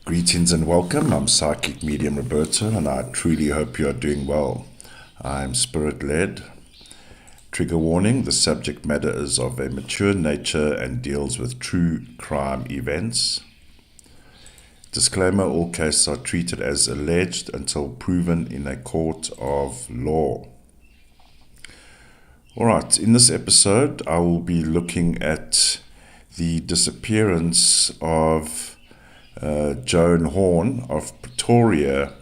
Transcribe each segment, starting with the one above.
Greetings and welcome. I'm Psychic Medium Roberto, and I truly hope you are doing well. I'm spirit-led. Trigger warning, the subject matter is of a mature nature and deals with true crime events. Disclaimer, all cases are treated as alleged until proven in a court of law. Alright, in this episode, I will be looking at the disappearance of Joan Horn of Pretoria,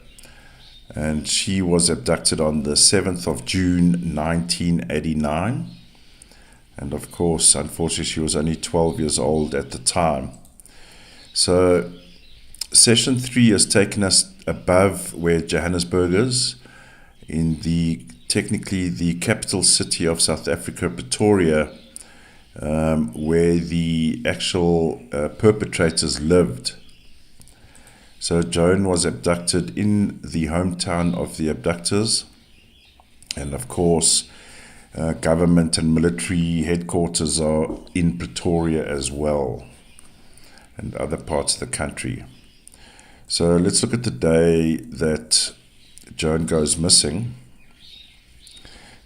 and she was abducted on the 7th of June 1989, and of course, unfortunately, she was only 12 years old at the time. So session 3 has taken us above where Johannesburg is, in the technically the capital city of South Africa, Pretoria, where the actual perpetrators lived. So Joan was abducted in the hometown of the abductors, and of course government and military headquarters are in Pretoria as well, and other parts of the country. So let's look at the day that Joan goes missing.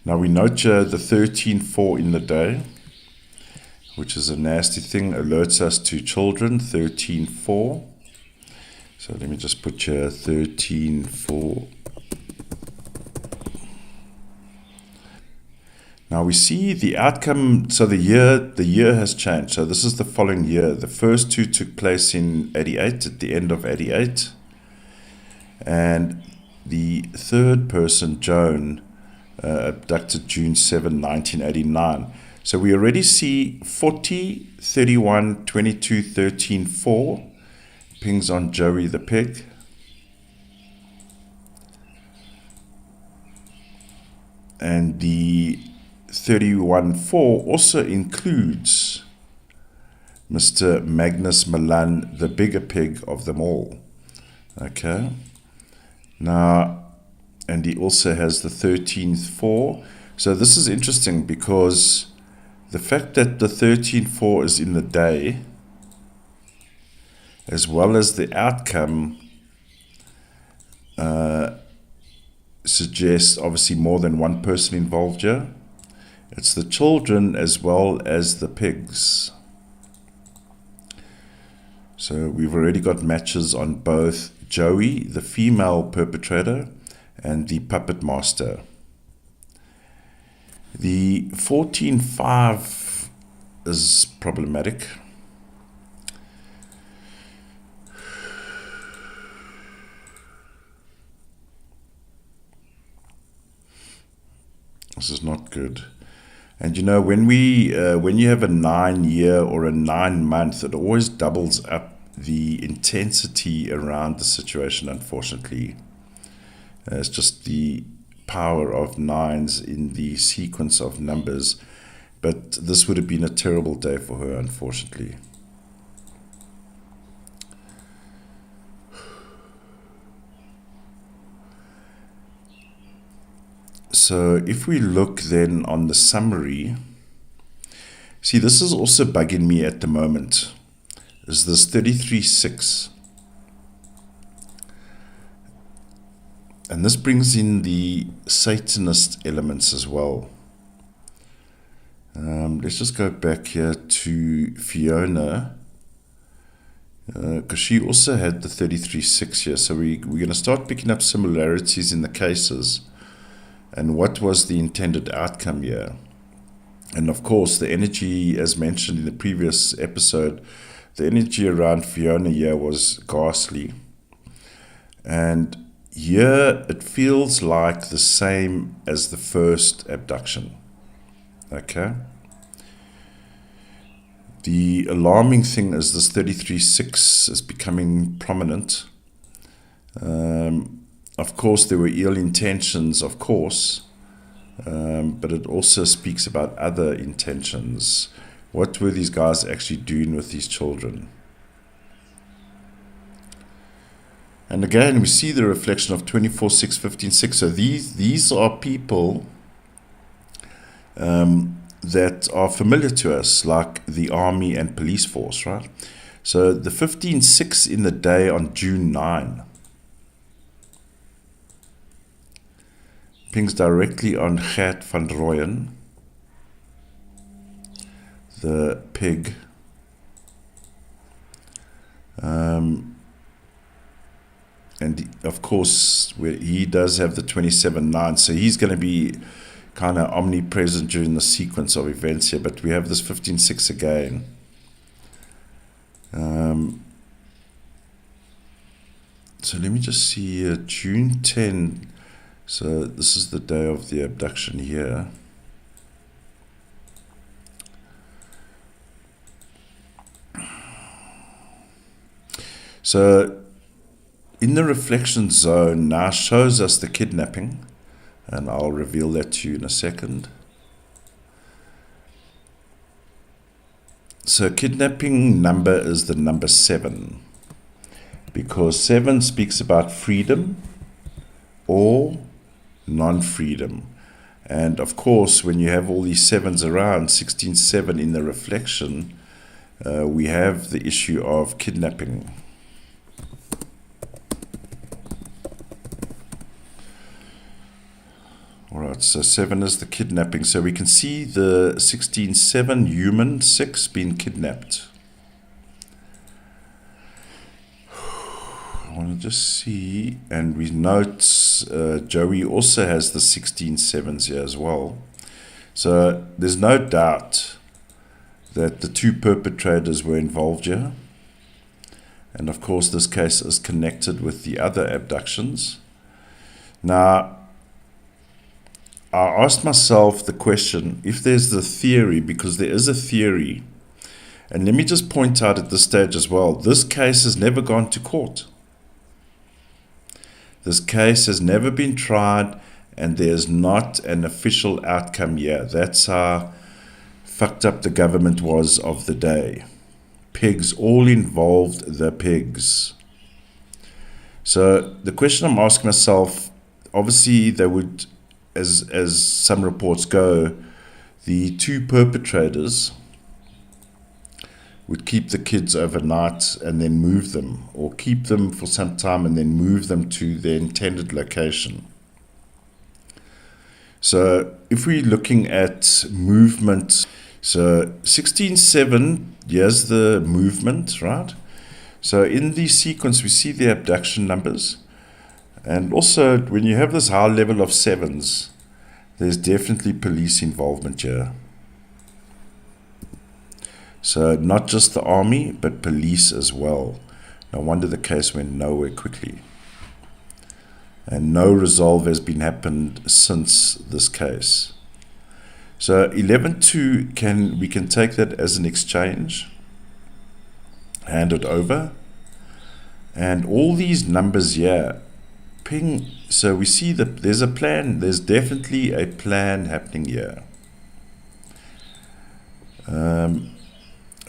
Now we note here the 13-4 in the day, which is a nasty thing, alerts us to children, 13-4. So let me just put here 13-4. Now we see the outcome, so the year has changed. So this is the following year. The first two took place in 88, at the end of 88. And the third person, Joan, abducted June 7, 1989. So we already see 40, 31, 22, 13, 4. Pings on Joey the pig. And the 31-4 also includes Mr. Magnus Milan, the bigger pig of them all. Okay. Now, and he also has the 13th-4. So this is interesting because the fact that the 13-4 is in the day, as well as the outcome, suggests obviously more than one person involved here. It's the children as well as the pigs. So we've already got matches on both Joey, the female perpetrator, and the puppet master. The 14-5 is problematic. This is not good. And you know, when you have a 9-year or a 9-month, it always doubles up the intensity around the situation, unfortunately. It's just the power of 9s in the sequence of numbers. But this would have been a terrible day for her, unfortunately. So if we look then on the summary, see, this is also bugging me at the moment, is this 33-6. And this brings in the Satanist elements as well. Let's just go back here to Fiona, because she also had the 33-6 here. So we're going to start picking up similarities in the cases. And what was the intended outcome here? And of course, the energy, as mentioned in the previous episode, the energy around Fiona here was ghastly. And here it feels like the same as the first abduction. Okay? The alarming thing is this 33-6 is becoming prominent. Of course, there were ill intentions, of course, but it also speaks about other intentions. What were these guys actually doing with these children? And again, we see the reflection of 24-6, 15-6. So these are people that are familiar to us, like the army and police force, right? So the 15:06 in the day on June 9 pings directly on Gert van Rooyen, the pig. And of course, he does have the 27/9, so he's going to be kind of omnipresent during the sequence of events here. But we have this 15:06 again. So let me just see here, June 10. So this is the day of the abduction here. So in the reflection zone now shows us the kidnapping, and I'll reveal that to you in a second. So kidnapping number is the number 7, because 7 speaks about freedom or non-freedom. And of course, when you have all these 7s around, 16/7 in the reflection, we have the issue of kidnapping. Alright, so 7 is the kidnapping. So we can see the 16/7 human 6 being kidnapped. I want to just see, and we note Joey also has the 16/7s here as well. So there's no doubt that the 2 perpetrators were involved here. And of course this case is connected with the other abductions. Now, I asked myself the question, if there's the theory, because there is a theory, and let me just point out at this stage as well, this case has never gone to court. This case has never been tried, and there's not an official outcome yet. That's how fucked up the government was of the day. Pigs, all involved the pigs. So the question I'm asking myself, obviously they would, as some reports go, the 2 perpetrators would keep the kids overnight and then move them, or keep them for some time and then move them to their intended location. So if we're looking at movement, so 16/7, here's the movement, right? So in the sequence we see the abduction numbers. And also, when you have this high level of 7s, there's definitely police involvement here. So not just the army, but police as well. No wonder the case went nowhere quickly. And no resolve has been happened since this case. So 11/2, we can take that as an exchange, hand it over, and all these numbers here, ping. So we see that there's a plan. There's definitely a plan happening here.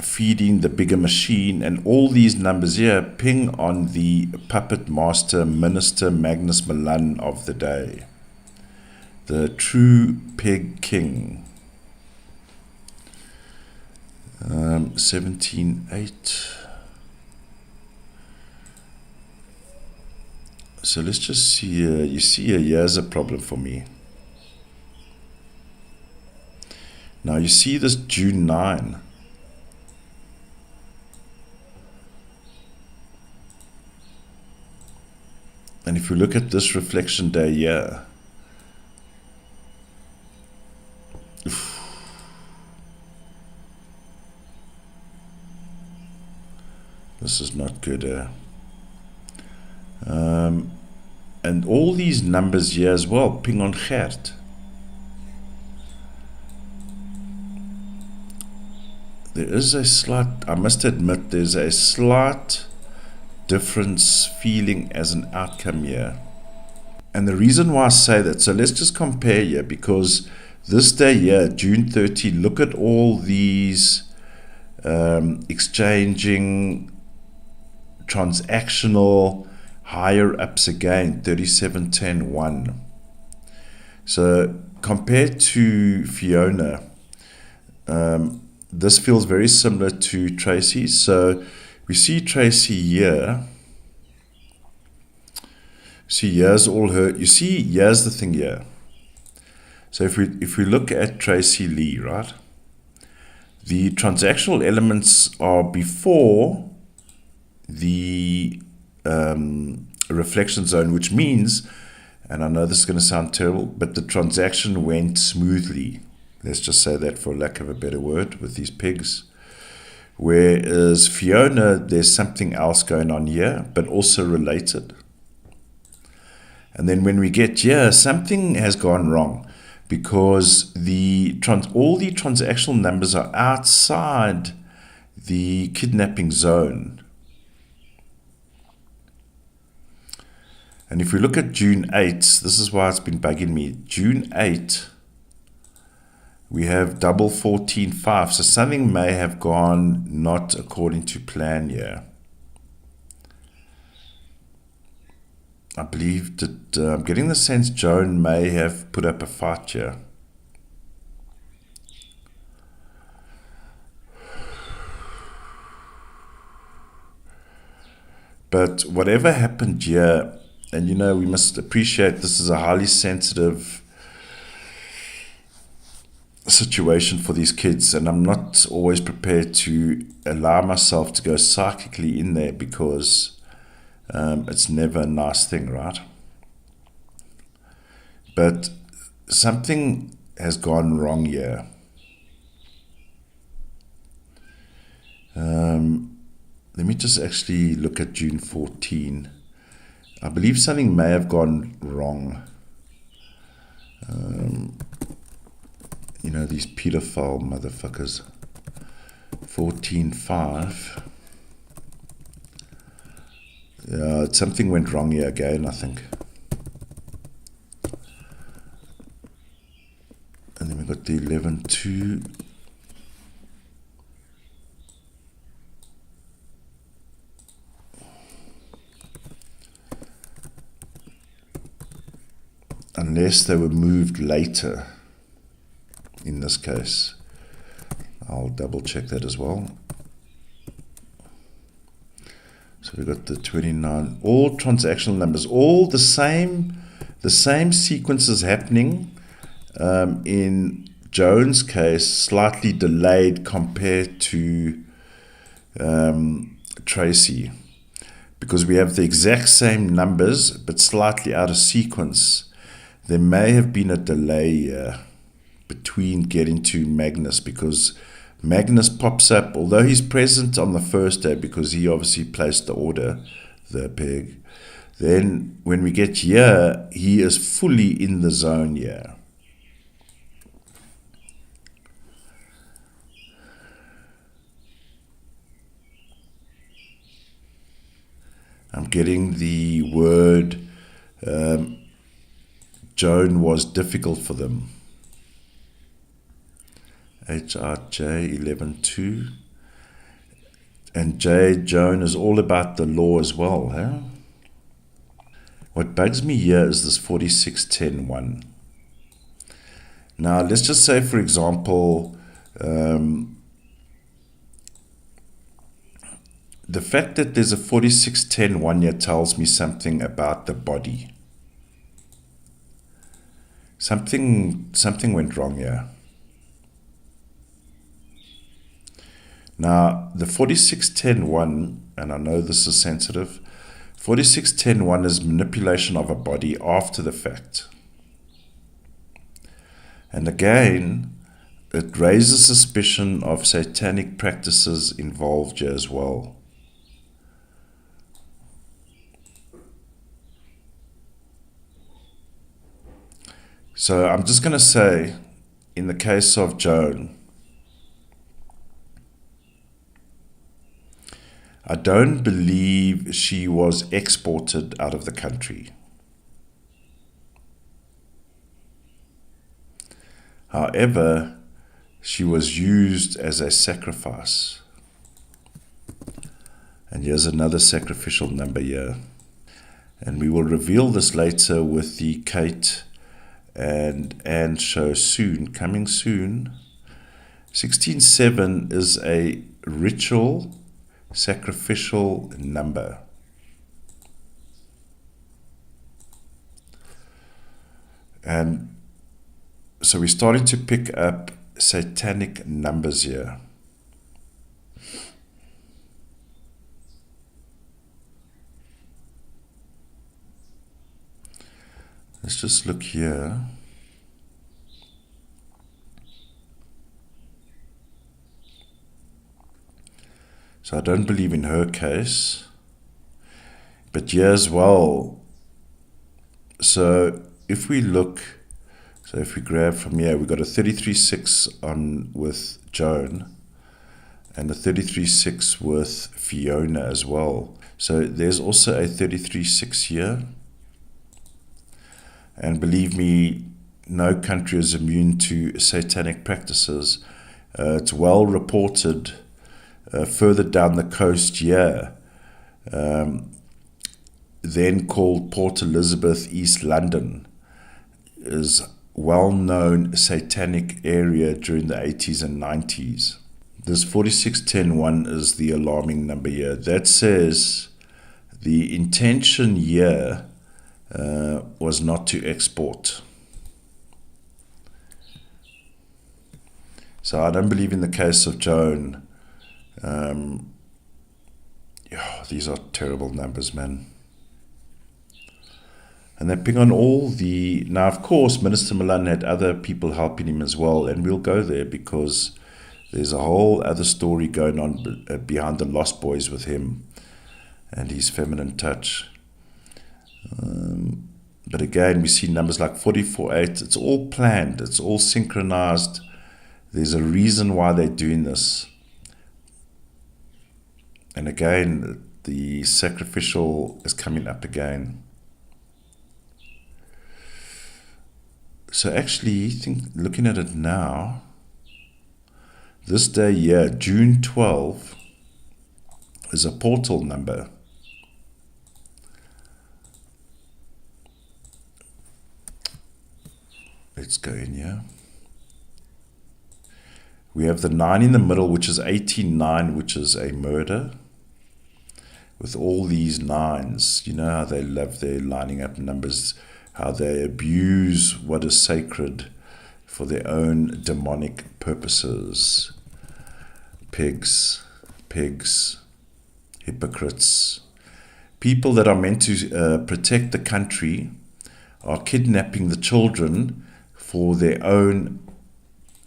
Feeding the bigger machine, and all these numbers here ping on the puppet master, Minister Magnus Milan of the day, the true pig king. 17/8. So let's just see here. You see here, here's a problem for me. Now you see this June 9. And if you look at this reflection day here, this is not good. And all these numbers here as well, ping on Gert. There is a slight, I must admit, there's a slight difference feeling as an outcome here. And the reason why I say that, so let's just compare here, because this day here, June 30, look at all these exchanging, transactional, higher ups again, 37-10-1. So compared to Fiona, this feels very similar to Tracy's. So we see Tracy here. See, here's all her. You see, here's the thing here. So if we look at Tracy Lee, right? The transactional elements are before the reflection zone, which means, and I know this is going to sound terrible, but the transaction went smoothly. Let's just say that for lack of a better word with these pigs. Whereas Fiona, there's something else going on here, but also related. And then when we get here, something has gone wrong because all the transactional numbers are outside the kidnapping zone. And if we look at June 8, this is why it's been bugging me. June 8, we have double 14-5. So something may have gone not according to plan here. I believe that I'm getting the sense Joan may have put up a fight here. But whatever happened here, and we must appreciate this is a highly sensitive situation for these kids, and I'm not always prepared to allow myself to go psychically in there because it's never a nice thing, right? But something has gone wrong here. Let me just actually look at June 14. I believe something may have gone wrong. These pedophile motherfuckers. 14-5. Something went wrong here again, I think. And then we got the 11-2. Unless they were moved later, in this case. I'll double check that as well. So we got the 29, all transactional numbers, all the same sequences happening. In Joan's case, slightly delayed compared to Tracy, because we have the exact same numbers but slightly out of sequence. There may have been a delay between getting to Magnus, because Magnus pops up, although he's present on the first day because he obviously placed the order, the pig. Then when we get here, he is fully in the zone here. I'm getting the word Joan was difficult for them. HRJ 11-2. And Joan is all about the law as well. Huh? What bugs me here is this 46-10-1. Now, let's just say, for example, the fact that there's a 46-10-1 here tells me something about the body. Something went wrong here. Now, the 46-10-1, and I know this is sensitive, 46-10-1 is manipulation of a body after the fact. And again, it raises suspicion of satanic practices involved here as well. So I'm just going to say, in the case of Joan, I don't believe she was exported out of the country. However, she was used as a sacrifice. And here's another sacrificial number here. And we will reveal this later with the Kate and Anne show soon, coming soon. 16-7 is a ritual sacrificial number. And so we're starting to pick up satanic numbers here. Let's just look here. So I don't believe in her case. But here as well. So if we look, so if we grab from here, we've got a 33.6 on with Joan and a 33.6 with Fiona as well. So there's also a 33.6 here. And believe me, no country is immune to satanic practices. It's well reported further down the coast here, then called Port Elizabeth, East London, is well-known satanic area during the 80s and 90s. This 46101 is the alarming number here. That says the intention here was not to export. So I don't believe in the case of Joan. These are terrible numbers, man. And they ping on all the... Now, of course, Minister Milan had other people helping him as well, and we'll go there because there's a whole other story going on behind the Lost Boys with him and his feminine touch. But again, we see numbers like 44.8. It's all planned. It's all synchronized. There's a reason why they're doing this. And again, the sacrificial is coming up again. So actually, looking at it now, this day here, June 12, is a portal number. Let's go in here. We have the 9 in the middle, which is 18-9, which is a murder. With all these 9s, you know how they love their lining up numbers, how they abuse what is sacred for their own demonic purposes. Pigs, hypocrites. People that are meant to protect the country are kidnapping the children for their own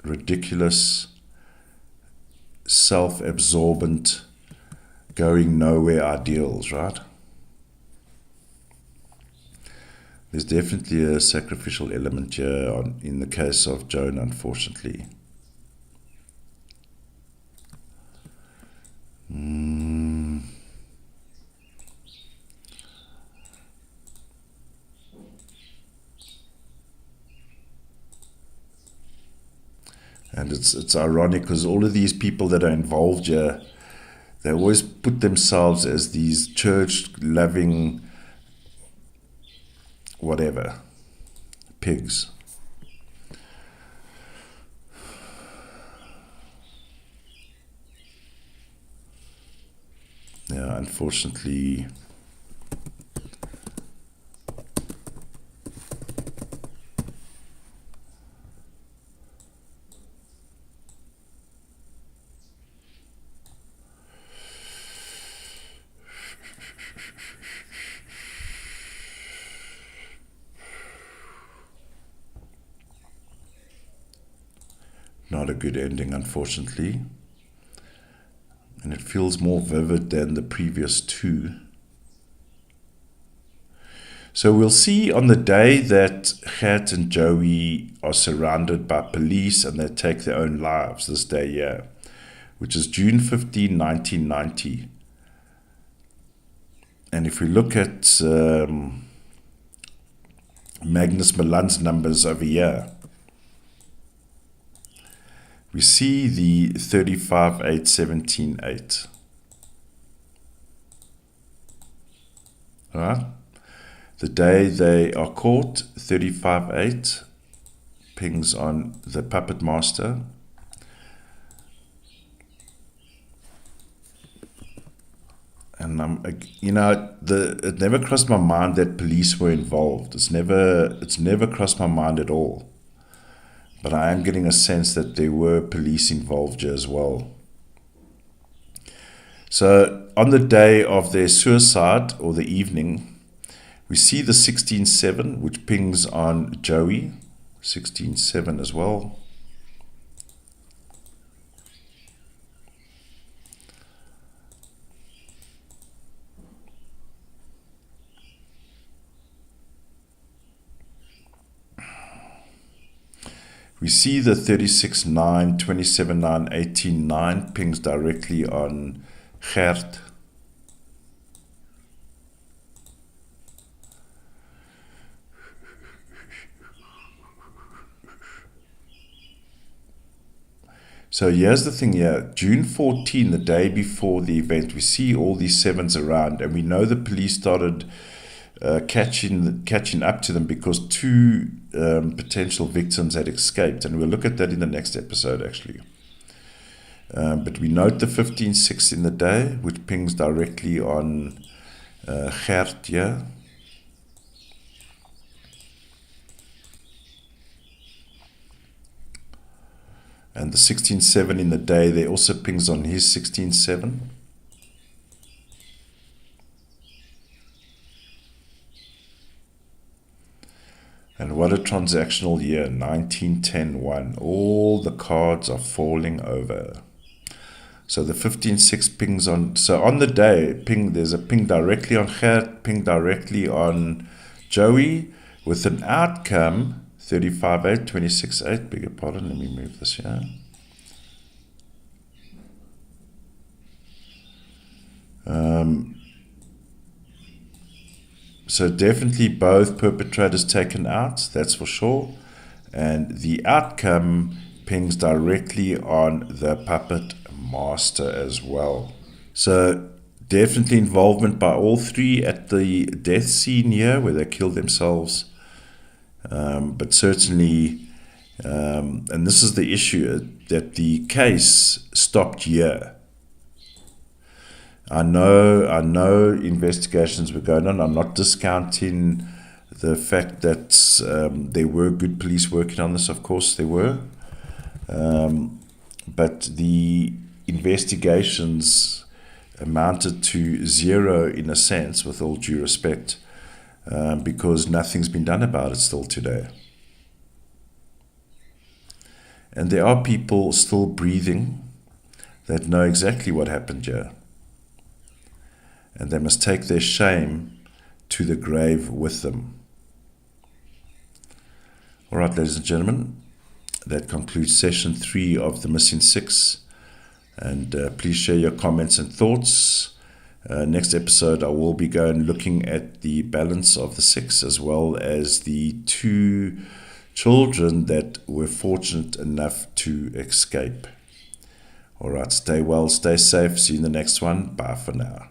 ridiculous, self-absorbent, going nowhere ideals, right? There's definitely a sacrificial element here in the case of Joan, unfortunately. And it's ironic because all of these people that are involved here, they always put themselves as these church-loving, whatever, pigs. Yeah, unfortunately, not a good ending, unfortunately. And it feels more vivid than the previous 2. So we'll see on the day that Gert and Joey are surrounded by police and they take their own lives, this day here, which is June 15, 1990. And if we look at Magnus Milan's numbers over here, we see the 35-8-17-8. All right? The day they are caught, 35-8, pings on the puppet master. And it never crossed my mind that police were involved. It's never crossed my mind at all. But I am getting a sense that there were police involved here as well. So on the day of their suicide, or the evening, we see the 16-7, which pings on Joey. 16-7 as well. We see the 36-9, 27-9, 18-9 pings directly on Gert. So here's the thing here. June 14, the day before the event, we see all these 7s around, and we know the police started catching up to them because 2 potential victims had escaped, and we'll look at that in the next episode actually. But we note the 15-6 in the day, which pings directly on Gert here. And the 16-7 in the day, there also pings on his 16-7. And what a transactional year, 19-10-1. All the cards are falling over. So the 15-6 pings on, so on the day, there's a ping directly on Gert, ping directly on Joey, with an outcome 35-8, 26-8, beg your pardon, let me move this here. So definitely both perpetrators taken out, that's for sure. And the outcome pings directly on the puppet master as well. So definitely involvement by all 3 at the death scene here, where they killed themselves. But certainly, and this is the issue, that the case stopped here. I know investigations were going on. I'm not discounting the fact that there were good police working on this. Of course there were. But the investigations amounted to 0 in a sense, with all due respect. Because nothing's been done about it still today. And there are people still breathing that know exactly what happened here. And they must take their shame to the grave with them. All right, ladies and gentlemen, that concludes session 3 of the Missing 6. And please share your comments and thoughts. Next episode, I will be looking at the balance of the 6, as well as the 2 children that were fortunate enough to escape. All right, stay well, stay safe. See you in the next one. Bye for now.